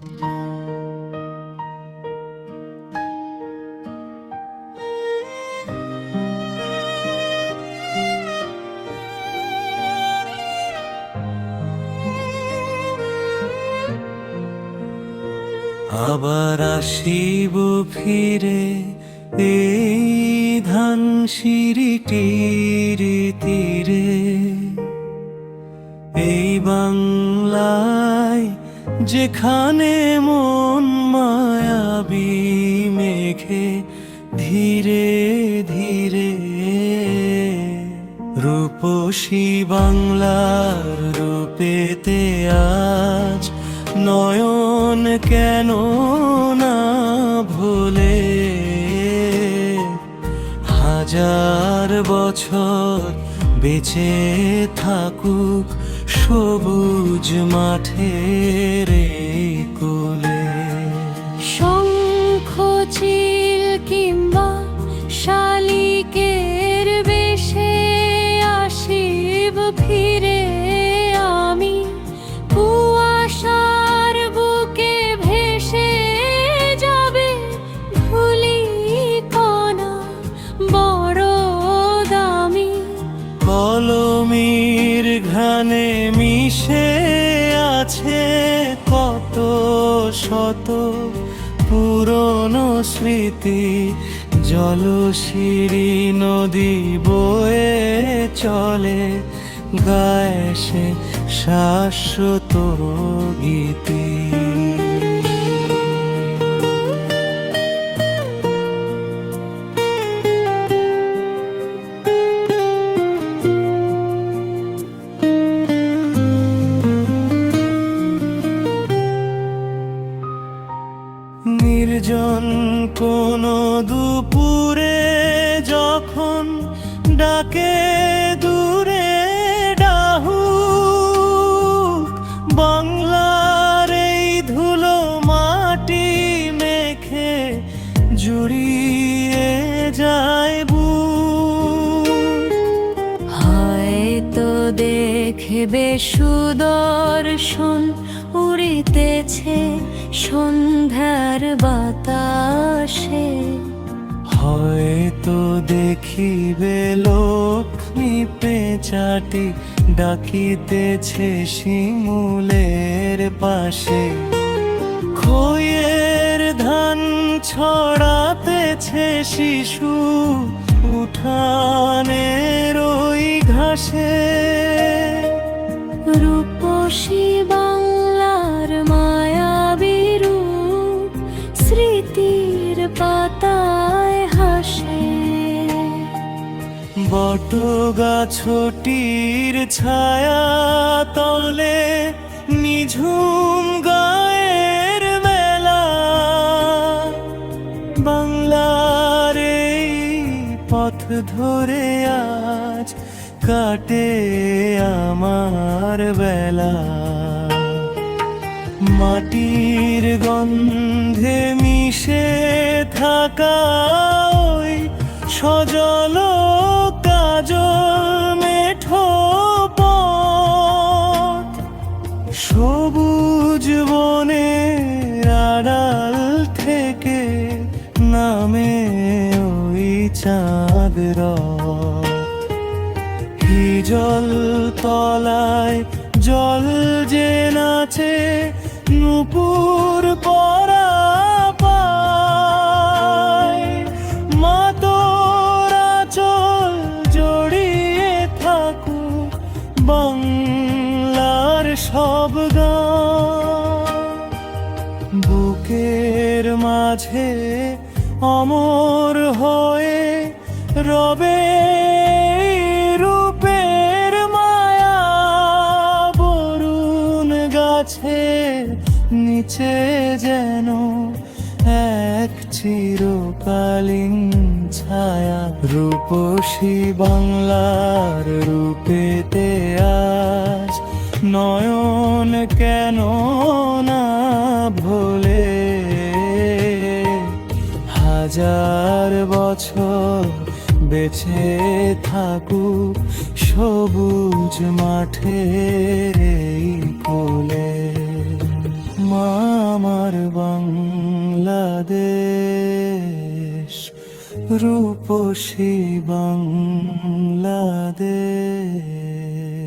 আবার আসিব ফিরে এই ধানসিঁড়িটির তীরে, এই বাংলায় যেখানে মন মায়াবী মেঘে ধীরে ধীরে রূপসী বাংলার রূপেতে আজ নয়ন কেন না ভোলে। হাজার বছর বেঁচে থাকুক সবুজ মাঠের এই কোলে। শঙ্খ চিল কিংবা শালিকের বেশে আসিব ফিরে আমি, কুয়াশার বুকে ভেসে যাবে ধূলি কণা বড় দামি। কলমির ঘ্রাণে মিশে আছে কত শত পুরনো স্মৃতি, জলশিরি নদী বয়ে চলে গায়ে সে শাশ্বত গীতি। নির্জন কোনো দুপুরে যখন ডাকে দূরে ডাহুক, বাংলার এই ধুলো মাটি মেখে জুড়িয়ে যায় বুক। হয়তো দেখবে সুদর্শন উড়িতেছে সন্ধ্যার বাতাসে, হয়তো দেখিবে লক্ষ্মী পেঁচাটি ডাকিতেছে শিমুলের পাশে। খইয়ের ধান ছড়াতেছে শিশু উঠানের ওই ঘাসে। রূপসী বাংলার মায়াবী রূপ স্মৃতির পাতায় হাসে। বটগাছটির ছায়া তলে নিঝুম গায়ের মেলা, বাংলার এই পথ ধরে আজ কাটে আমার বেলা। মাটির গন্ধে মিশে থাকা ওই সজল কাজল মেঠো পথ, সবুজ বনের আড়াল থেকে নামে ওই চাঁদ রাত। হিজল তলায় জল যে নাচে নূপুর পরা পায়, মা তোর আঁচল জড়িয়ে থাকুক বাংলার সব গান। বুকের মাঝে অমর হয়ে রবে রূপের মায়া, বরুণ গাছের নিচে যেন এক চিরকালীন ছায়া। রূপসী বাংলার রূপেতে আজ নয়ন কেন না ভোলে। হাজার বছর বেঁচে থাকুক সবুজ মাঠের এই কোলে। মা আমার বাংলাদেশ, রূপসী বাংলাদেশ।